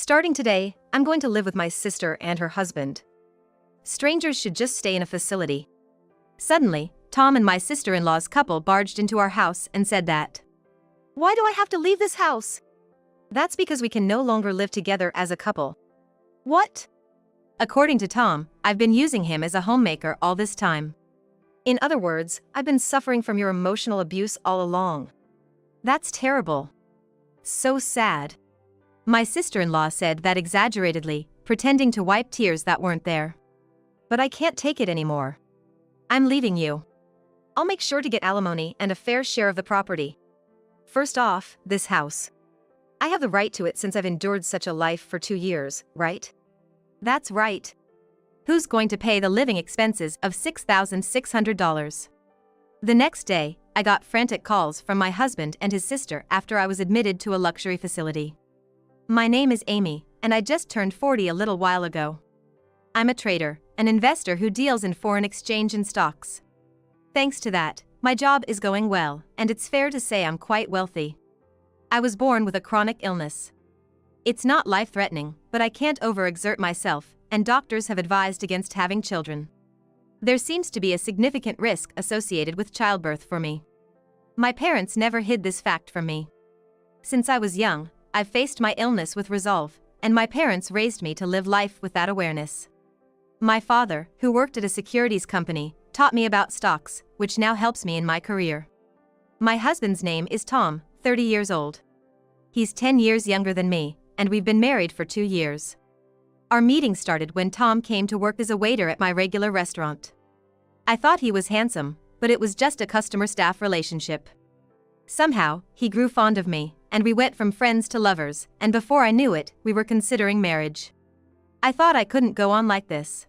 Starting today, I'm going to live with my sister and her husband. Strangers should just stay in a facility. Suddenly, Tom and my sister-in-law's couple barged into our house and said that. Why do I have to leave this house? That's because we can no longer live together as a couple. What? According to Tom, I've been using him as a homemaker all this time. In other words, I've been suffering from your emotional abuse all along. That's terrible. So sad. My sister-in-law said that exaggeratedly, pretending to wipe tears that weren't there. But I can't take it anymore. I'm leaving you. I'll make sure to get alimony and a fair share of the property. First off, this house. I have the right to it since I've endured such a life for 2 years, right? That's right. Who's going to pay the living expenses of $6,600? The next day, I got frantic calls from my husband and his sister after I was admitted to a luxury facility. My name is Amy, and I just turned 40 a little while ago. I'm a trader, an investor who deals in foreign exchange and stocks. Thanks to that, my job is going well, and it's fair to say I'm quite wealthy. I was born with a chronic illness. It's not life-threatening, but I can't overexert myself, and doctors have advised against having children. There seems to be a significant risk associated with childbirth for me. My parents never hid this fact from me. Since I was young, I've faced my illness with resolve, and my parents raised me to live life with that awareness. My father, who worked at a securities company, taught me about stocks, which now helps me in my career. My husband's name is Tom, 30 years old. He's 10 years younger than me, and we've been married for 2 years. Our meeting started when Tom came to work as a waiter at my regular restaurant. I thought he was handsome, but it was just a customer-staff relationship. Somehow, he grew fond of me, and we went from friends to lovers, and before I knew it, we were considering marriage. I thought I couldn't go on like this.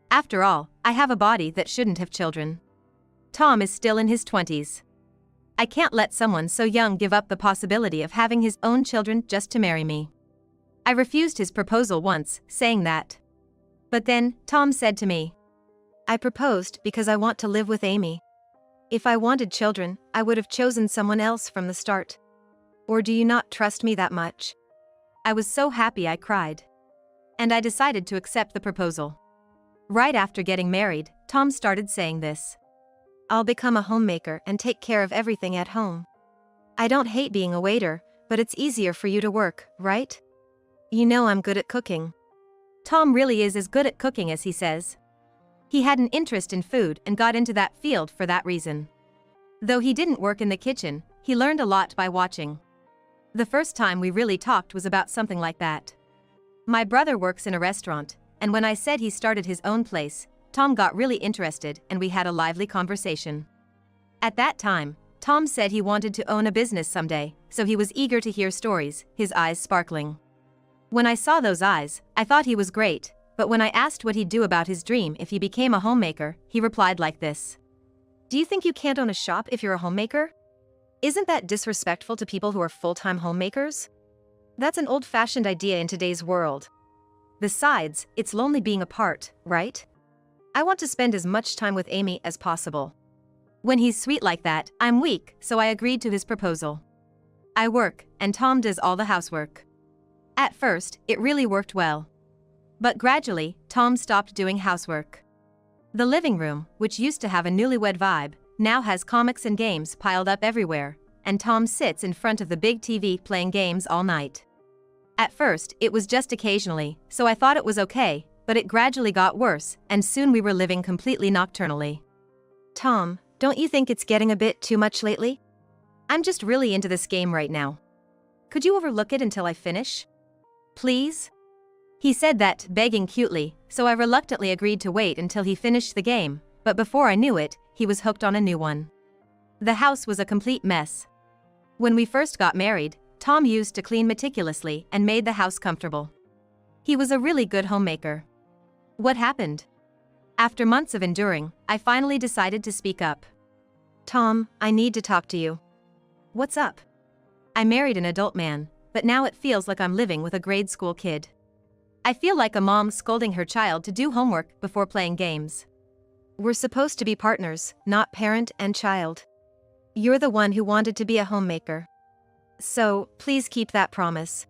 After all, I have a body that shouldn't have children. Tom is still in his 20s. I can't let someone so young give up the possibility of having his own children just to marry me. I refused his proposal once, saying that. But then, Tom said to me, I proposed because I want to live with Amy. If I wanted children, I would have chosen someone else from the start. Or do you not trust me that much? I was so happy I cried. And I decided to accept the proposal. Right after getting married, Tom started saying this. I'll become a homemaker and take care of everything at home. I don't hate being a waiter, but it's easier for you to work, right? You know I'm good at cooking. Tom really is as good at cooking as he says. He had an interest in food and got into that field for that reason. Though he didn't work in the kitchen, he learned a lot by watching. The first time we really talked was about something like that. My brother works in a restaurant, and when I said he started his own place, Tom got really interested and we had a lively conversation. At that time, Tom said he wanted to own a business someday, so he was eager to hear stories, his eyes sparkling. When I saw those eyes, I thought he was great, but when I asked what he'd do about his dream if he became a homemaker, he replied like this. Do you think you can't own a shop if you're a homemaker? Isn't that disrespectful to people who are full-time homemakers? That's an old-fashioned idea in today's world. Besides, it's lonely being apart, right? I want to spend as much time with Amy as possible. When he's sweet like that, I'm weak, so I agreed to his proposal. I work, and Tom does all the housework. At first, it really worked well. But gradually, Tom stopped doing housework. The living room, which used to have a newlywed vibe, now has comics and games piled up everywhere, and Tom sits in front of the big TV playing games all night. At first, it was just occasionally, so I thought it was okay, but it gradually got worse, and soon we were living completely nocturnally. Tom, don't you think it's getting a bit too much lately? I'm just really into this game right now. Could you overlook it until I finish? Please? He said that, begging cutely, so I reluctantly agreed to wait until he finished the game, but before I knew it, he was hooked on a new one. The house was a complete mess. When we first got married, Tom used to clean meticulously and made the house comfortable. He was a really good homemaker. What happened? After months of enduring, I finally decided to speak up. Tom, I need to talk to you. What's up? I married an adult man, but now it feels like I'm living with a grade school kid. I feel like a mom scolding her child to do homework before playing games. We're supposed to be partners, not parent and child. You're the one who wanted to be a homemaker. So, please keep that promise.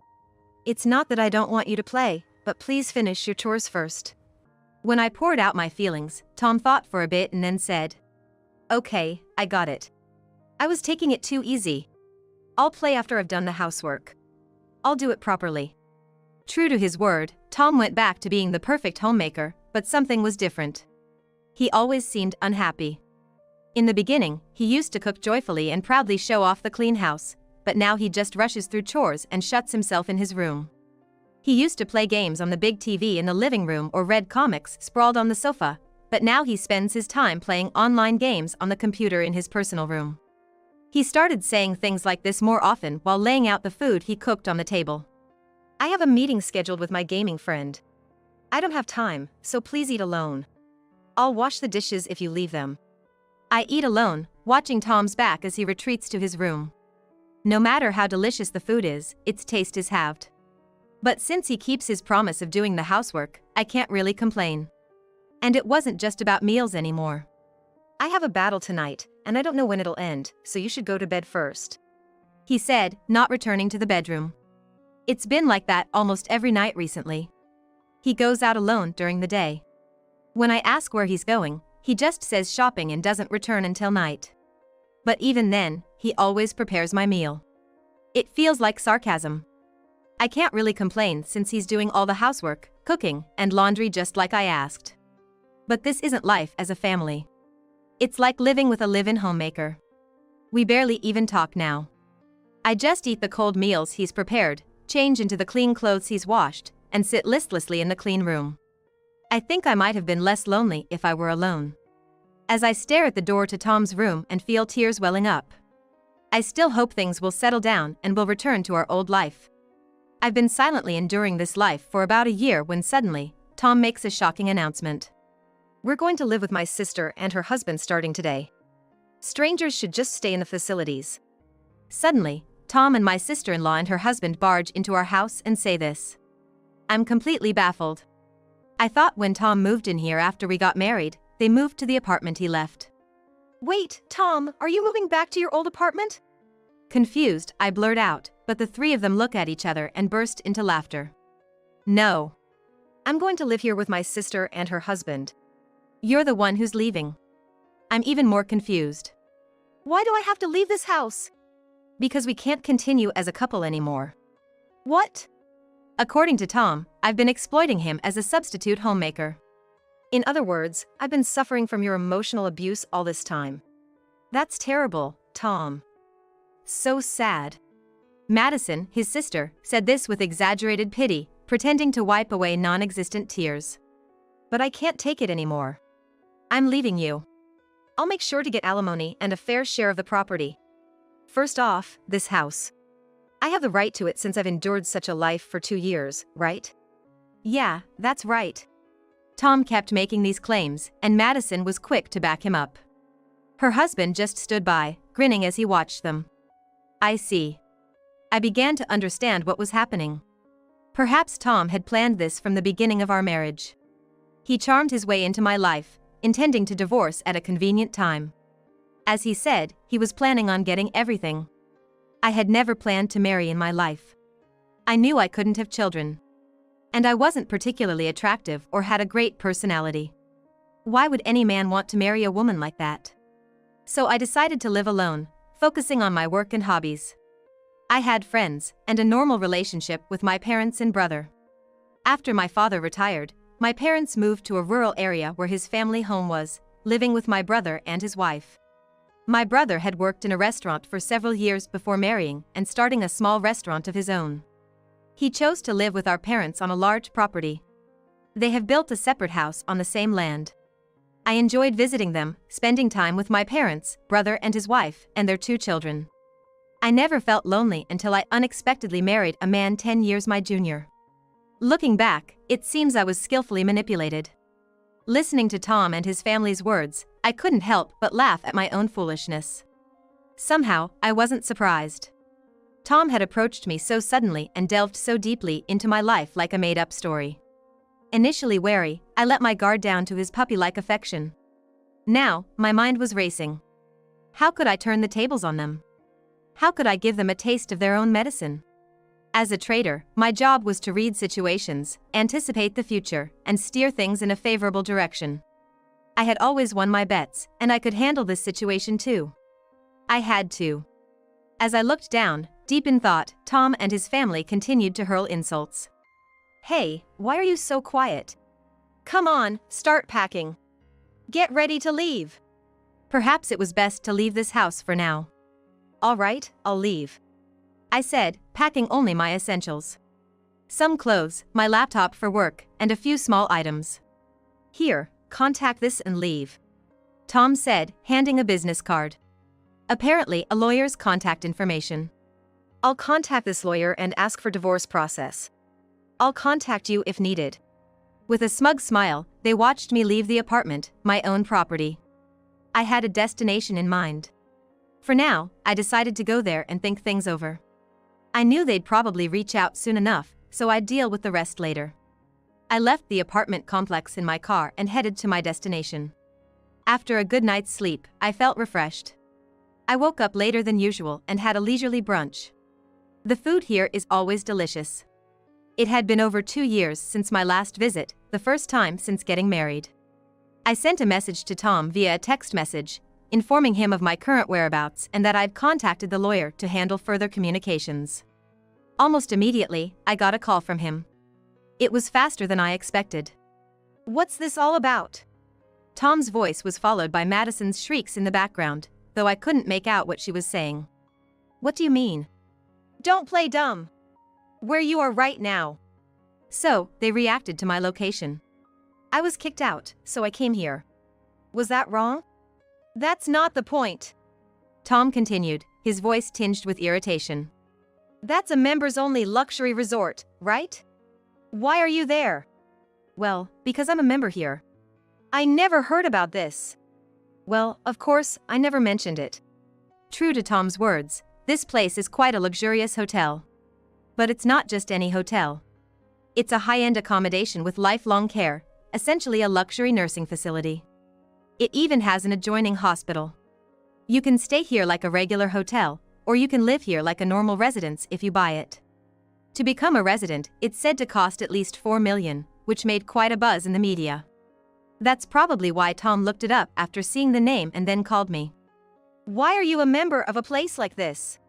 It's not that I don't want you to play, but please finish your chores first. When I poured out my feelings, Tom thought for a bit and then said, "Okay, I got it. I was taking it too easy. I'll play after I've done the housework. I'll do it properly." True to his word, Tom went back to being the perfect homemaker, but something was different. He always seemed unhappy. In the beginning, he used to cook joyfully and proudly show off the clean house, but now he just rushes through chores and shuts himself in his room. He used to play games on the big TV in the living room or read comics sprawled on the sofa, but now he spends his time playing online games on the computer in his personal room. He started saying things like this more often while laying out the food he cooked on the table. "I have a meeting scheduled with my gaming friend. I don't have time, so please eat alone. I'll wash the dishes if you leave them." I eat alone, watching Tom's back as he retreats to his room. No matter how delicious the food is, its taste is halved. But since he keeps his promise of doing the housework, I can't really complain. And it wasn't just about meals anymore. "I have a battle tonight, and I don't know when it'll end, so you should go to bed first," he said, not returning to the bedroom. It's been like that almost every night recently. He goes out alone during the day. When I ask where he's going, he just says shopping and doesn't return until night. But even then, he always prepares my meal. It feels like sarcasm. I can't really complain since he's doing all the housework, cooking, and laundry just like I asked. But this isn't life as a family. It's like living with a live-in homemaker. We barely even talk now. I just eat the cold meals he's prepared, change into the clean clothes he's washed, and sit listlessly in the clean room. I think I might have been less lonely if I were alone. As I stare at the door to Tom's room and feel tears welling up. I still hope things will settle down and will return to our old life. I've been silently enduring this life for about a year when suddenly, Tom makes a shocking announcement. "We're going to live with my sister and her husband starting today. Strangers should just stay in the facilities." Suddenly, Tom and my sister-in-law and her husband barge into our house and say this. I'm completely baffled. I thought when Tom moved in here after we got married, they moved to the apartment he left. "Wait, Tom, are you moving back to your old apartment?" Confused, I blurt out, but the three of them look at each other and burst into laughter. "No. I'm going to live here with my sister and her husband. You're the one who's leaving." I'm even more confused. "Why do I have to leave this house?" "Because we can't continue as a couple anymore." "What?" According to Tom, I've been exploiting him as a substitute homemaker. "In other words, I've been suffering from your emotional abuse all this time." "That's terrible, Tom. So sad." Madison, his sister, said this with exaggerated pity, pretending to wipe away non-existent tears. "But I can't take it anymore. I'm leaving you. I'll make sure to get alimony and a fair share of the property. First off, this house. I have the right to it since I've endured such a life for 2 years, right?" "Yeah, that's right." Tom kept making these claims, and Madison was quick to back him up. Her husband just stood by, grinning as he watched them. I see. I began to understand what was happening. Perhaps Tom had planned this from the beginning of our marriage. He charmed his way into my life, intending to divorce at a convenient time. As he said, he was planning on getting everything. I had never planned to marry in my life. I knew I couldn't have children. And I wasn't particularly attractive or had a great personality. Why would any man want to marry a woman like that? So I decided to live alone, focusing on my work and hobbies. I had friends and a normal relationship with my parents and brother. After my father retired, my parents moved to a rural area where his family home was, living with my brother and his wife. My brother had worked in a restaurant for several years before marrying and starting a small restaurant of his own. He chose to live with our parents on a large property. They have built a separate house on the same land. I enjoyed visiting them, spending time with my parents, brother and his wife, and their 2 children. I never felt lonely until I unexpectedly married a man 10 years my junior. Looking back, it seems I was skillfully manipulated. Listening to Tom and his family's words, I couldn't help but laugh at my own foolishness. Somehow, I wasn't surprised. Tom had approached me so suddenly and delved so deeply into my life like a made-up story. Initially wary, I let my guard down to his puppy-like affection. Now, my mind was racing. How could I turn the tables on them? How could I give them a taste of their own medicine? As a trader, my job was to read situations, anticipate the future, and steer things in a favorable direction. I had always won my bets, and I could handle this situation too. I had to. As I looked down, deep in thought, Tom and his family continued to hurl insults. "Hey, why are you so quiet? Come on, start packing. Get ready to leave." Perhaps it was best to leave this house for now. "All right, I'll leave," I said, packing only my essentials. Some clothes, my laptop for work, and a few small items. "Here, contact this and leave," Tom said, handing a business card. Apparently a lawyer's contact information. "I'll contact this lawyer and ask for divorce process. I'll contact you if needed." With a smug smile, they watched me leave the apartment, my own property. I had a destination in mind. For now, I decided to go there and think things over. I knew they'd probably reach out soon enough, so I'd deal with the rest later. I left the apartment complex in my car and headed to my destination. After a good night's sleep, I felt refreshed. I woke up later than usual and had a leisurely brunch. The food here is always delicious. It had been over 2 years since my last visit, the first time since getting married. I sent a message to Tom via a text message, informing him of my current whereabouts and that I've contacted the lawyer to handle further communications. Almost immediately, I got a call from him. It was faster than I expected. "What's this all about?" Tom's voice was followed by Madison's shrieks in the background, though I couldn't make out what she was saying. "What do you mean?" "Don't play dumb. Where you are right now." So, they reacted to my location. "I was kicked out, so I came here." "Was that wrong?" "That's not the point," Tom continued, his voice tinged with irritation. "That's a members-only luxury resort, right? Why are you there?" "Well, because I'm a member here." "I never heard about this." "Well, of course, I never mentioned it." True to Tom's words, this place is quite a luxurious hotel. But it's not just any hotel. It's a high-end accommodation with lifelong care, essentially a luxury nursing facility. It even has an adjoining hospital. You can stay here like a regular hotel, or you can live here like a normal residence if you buy it. To become a resident, it's said to cost at least $4 million, which made quite a buzz in the media. That's probably why Tom looked it up after seeing the name and then called me. "Why are you a member of a place like this?"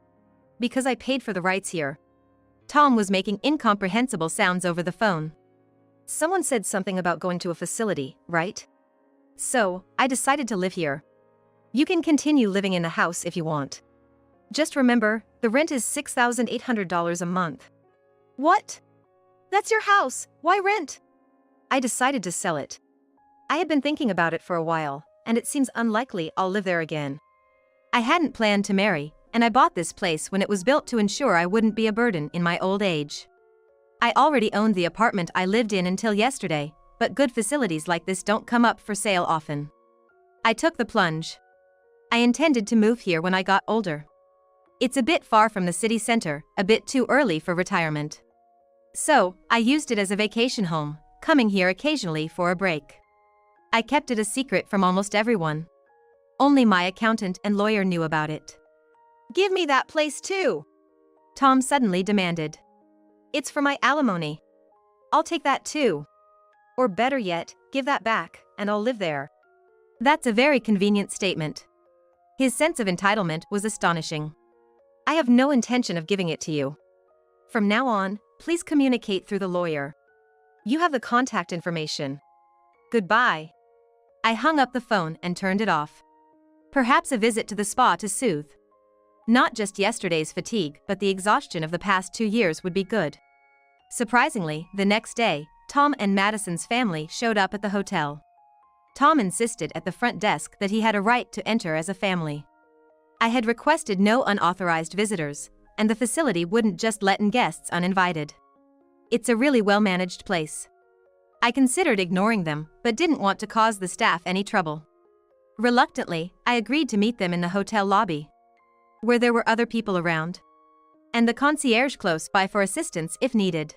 "Because I paid for the rights here." Tom was making incomprehensible sounds over the phone. "Someone said something about going to a facility, right? So, I decided to live here. You can continue living in the house if you want. Just remember, the rent is $6,800 a month." "What? That's your house, why rent?" "I decided to sell it. I had been thinking about it for a while, and it seems unlikely I'll live there again. I hadn't planned to marry, and I bought this place when it was built to ensure I wouldn't be a burden in my old age. I already owned the apartment I lived in until yesterday, but good facilities like this don't come up for sale often. I took the plunge. I intended to move here when I got older. It's a bit far from the city center, a bit too early for retirement. So, I used it as a vacation home, coming here occasionally for a break. I kept it a secret from almost everyone. Only my accountant and lawyer knew about it." "Give me that place too," Tom suddenly demanded. "It's for my alimony. I'll take that too. Or better yet, give that back, and I'll live there." That's a very convenient statement. His sense of entitlement was astonishing. "I have no intention of giving it to you. From now on, please communicate through the lawyer. You have the contact information. Goodbye." I hung up the phone and turned it off. Perhaps a visit to the spa to soothe not just yesterday's fatigue but the exhaustion of the past 2 years would be good. Surprisingly, the next day, Tom and Madison's family showed up at the hotel. Tom insisted at the front desk that he had a right to enter as a family. I had requested no unauthorized visitors, and the facility wouldn't just let in guests uninvited. It's a really well-managed place. I considered ignoring them, but didn't want to cause the staff any trouble. Reluctantly, I agreed to meet them in the hotel lobby, where there were other people around, and the concierge close by for assistance if needed.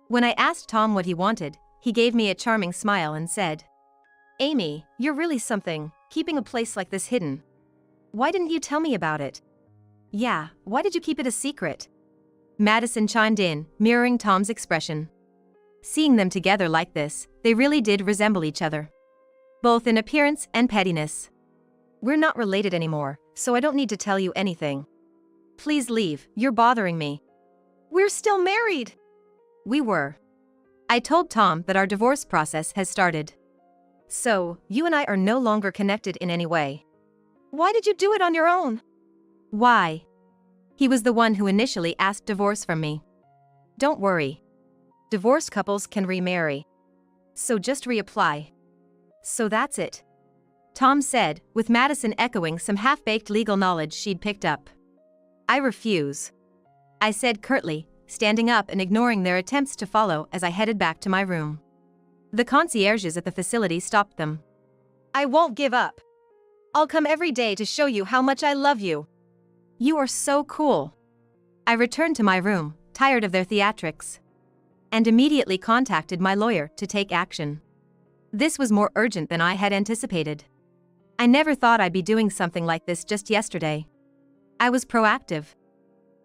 When I asked Tom what he wanted, he gave me a charming smile and said, "Amy, you're really something, keeping a place like this hidden. Why didn't you tell me about it?" "Yeah, why did you keep it a secret?" Madison chimed in, mirroring Tom's expression. Seeing them together like this, they really did resemble each other. Both in appearance and pettiness. We're not related anymore, so I don't need to tell you anything. Please leave, you're bothering me. We're still married. We were. I told Tom that our divorce process has started. So, you and I are no longer connected in any way. Why did you do it on your own? Why? He was the one who initially asked divorce from me. Don't worry. Divorced couples can remarry. So just reapply. So that's it. Tom said, with Madison echoing some half-baked legal knowledge she'd picked up. I refuse. I said curtly, standing up and ignoring their attempts to follow as I headed back to my room. The concierges at the facility stopped them. I won't give up. I'll come every day to show you how much I love you. You are so cool. I returned to my room, tired of their theatrics, and immediately contacted my lawyer to take action. This was more urgent than I had anticipated. I never thought I'd be doing something like this just yesterday. I was proactive.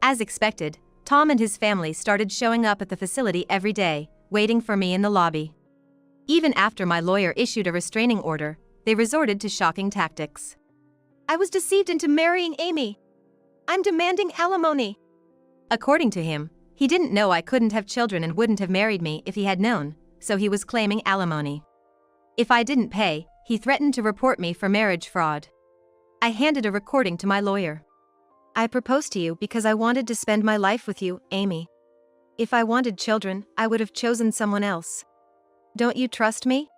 As expected, Tom and his family started showing up at the facility every day, waiting for me in the lobby. Even after my lawyer issued a restraining order, they resorted to shocking tactics. I was deceived into marrying Amy. I'm demanding alimony. According to him, he didn't know I couldn't have children and wouldn't have married me if he had known, so he was claiming alimony. If I didn't pay, he threatened to report me for marriage fraud. I handed a recording to my lawyer. I proposed to you because I wanted to spend my life with you, Amy. If I wanted children, I would have chosen someone else. Don't you trust me?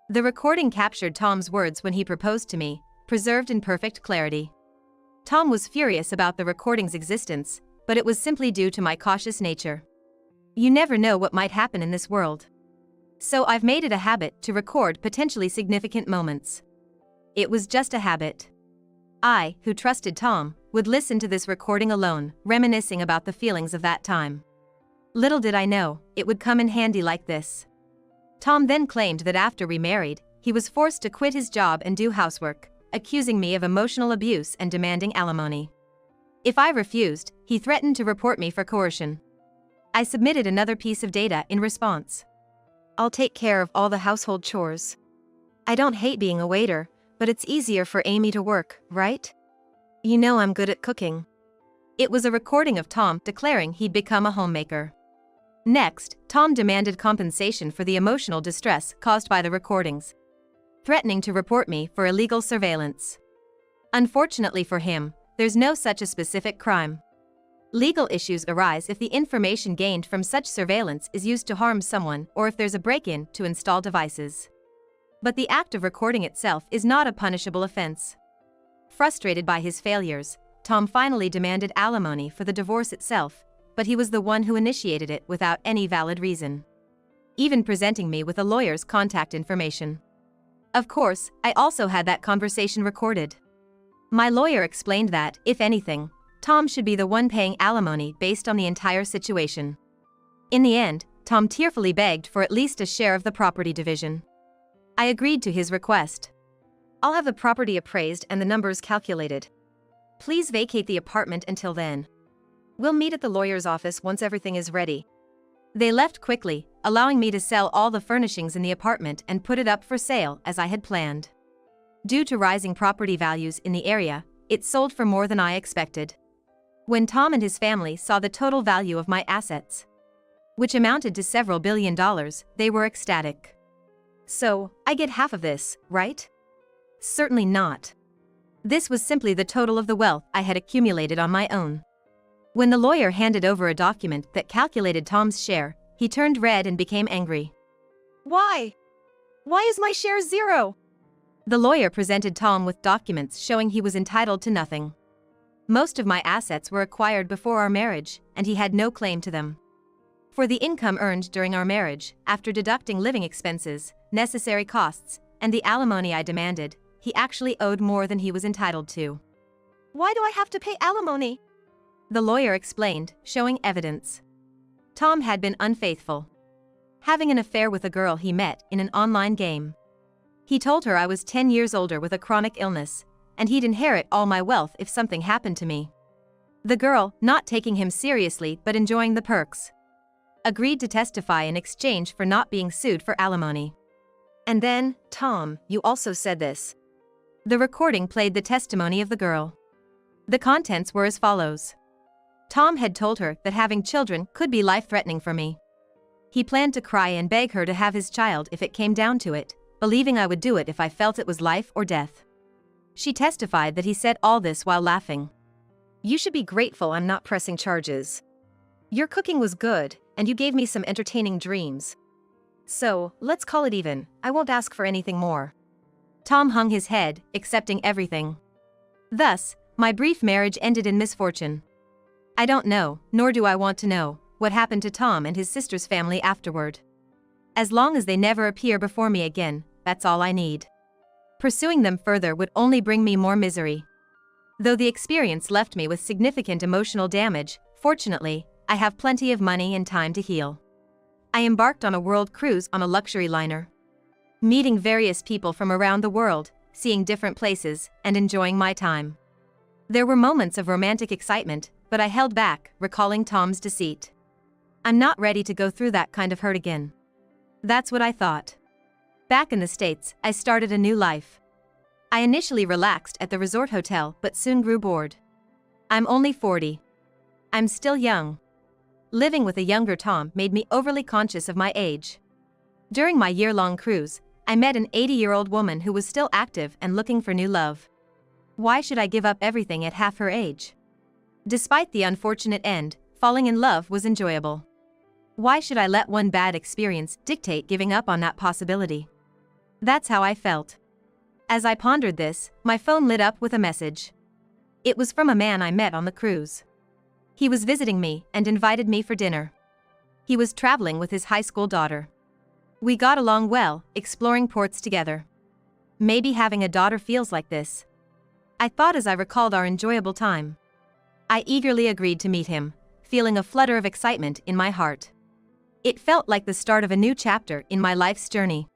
The recording captured Tom's words when he proposed to me, preserved in perfect clarity. Tom was furious about the recording's existence, but it was simply due to my cautious nature. You never know what might happen in this world. So I've made it a habit to record potentially significant moments. It was just a habit. I, who trusted Tom, would listen to this recording alone, reminiscing about the feelings of that time. Little did I know, it would come in handy like this. Tom then claimed that after we married, he was forced to quit his job and do housework, accusing me of emotional abuse and demanding alimony. If I refused, he threatened to report me for coercion. I submitted another piece of data in response. I'll take care of all the household chores. I don't hate being a waiter, but it's easier for Amy to work, right? You know I'm good at cooking. It was a recording of Tom declaring he'd become a homemaker. Next, Tom demanded compensation for the emotional distress caused by the recordings, threatening to report me for illegal surveillance. Unfortunately for him, there's no such a specific crime. Legal issues arise if the information gained from such surveillance is used to harm someone or if there's a break-in to install devices. But the act of recording itself is not a punishable offense. Frustrated by his failures, Tom finally demanded alimony for the divorce itself, but he was the one who initiated it without any valid reason, even presenting me with a lawyer's contact information. Of course, I also had that conversation recorded. My lawyer explained that, if anything, Tom should be the one paying alimony based on the entire situation. In the end, Tom tearfully begged for at least a share of the property division. I agreed to his request. I'll have the property appraised and the numbers calculated. Please vacate the apartment until then. We'll meet at the lawyer's office once everything is ready. They left quickly, allowing me to sell all the furnishings in the apartment and put it up for sale as I had planned. Due to rising property values in the area, it sold for more than I expected. When Tom and his family saw the total value of my assets, which amounted to several $1 billion, they were ecstatic. So, I get half of this, right? Certainly not. This was simply the total of the wealth I had accumulated on my own. When the lawyer handed over a document that calculated Tom's share, he turned red and became angry. Why? Why is my share 0? The lawyer presented Tom with documents showing he was entitled to nothing. Most of my assets were acquired before our marriage, and he had no claim to them. For the income earned during our marriage, after deducting living expenses, necessary costs, and the alimony I demanded, he actually owed more than he was entitled to. Why do I have to pay alimony? The lawyer explained, showing evidence. Tom had been unfaithful, having an affair with a girl he met in an online game. He told her I was 10 years older with a chronic illness, and he'd inherit all my wealth if something happened to me. The girl, not taking him seriously but enjoying the perks, agreed to testify in exchange for not being sued for alimony. And then, Tom, you also said this. The recording played the testimony of the girl. The contents were as follows. Tom had told her that having children could be life-threatening for me. He planned to cry and beg her to have his child if it came down to it, believing I would do it if I felt it was life or death. She testified that he said all this while laughing. You should be grateful I'm not pressing charges. Your cooking was good, and you gave me some entertaining dreams. So, let's call it even, I won't ask for anything more. Tom hung his head, accepting everything. Thus, my brief marriage ended in misfortune. I don't know, nor do I want to know, what happened to Tom and his sister's family afterward. As long as they never appear before me again, that's all I need. Pursuing them further would only bring me more misery. Though the experience left me with significant emotional damage, fortunately, I have plenty of money and time to heal. I embarked on a world cruise on a luxury liner. Meeting various people from around the world, seeing different places, and enjoying my time. There were moments of romantic excitement, but I held back, recalling Tom's deceit. I'm not ready to go through that kind of hurt again. That's what I thought. Back in the States, I started a new life. I initially relaxed at the resort hotel but soon grew bored. I'm only 40. I'm still young. Living with a younger Tom made me overly conscious of my age. During my year-long cruise, I met an 80-year-old woman who was still active and looking for new love. Why should I give up everything at half her age? Despite the unfortunate end, falling in love was enjoyable. Why should I let one bad experience dictate giving up on that possibility? That's how I felt. As I pondered this, my phone lit up with a message. It was from a man I met on the cruise. He was visiting me and invited me for dinner. He was traveling with his high school daughter. We got along well, exploring ports together. Maybe having a daughter feels like this. I thought as I recalled our enjoyable time. I eagerly agreed to meet him, feeling a flutter of excitement in my heart. It felt like the start of a new chapter in my life's journey.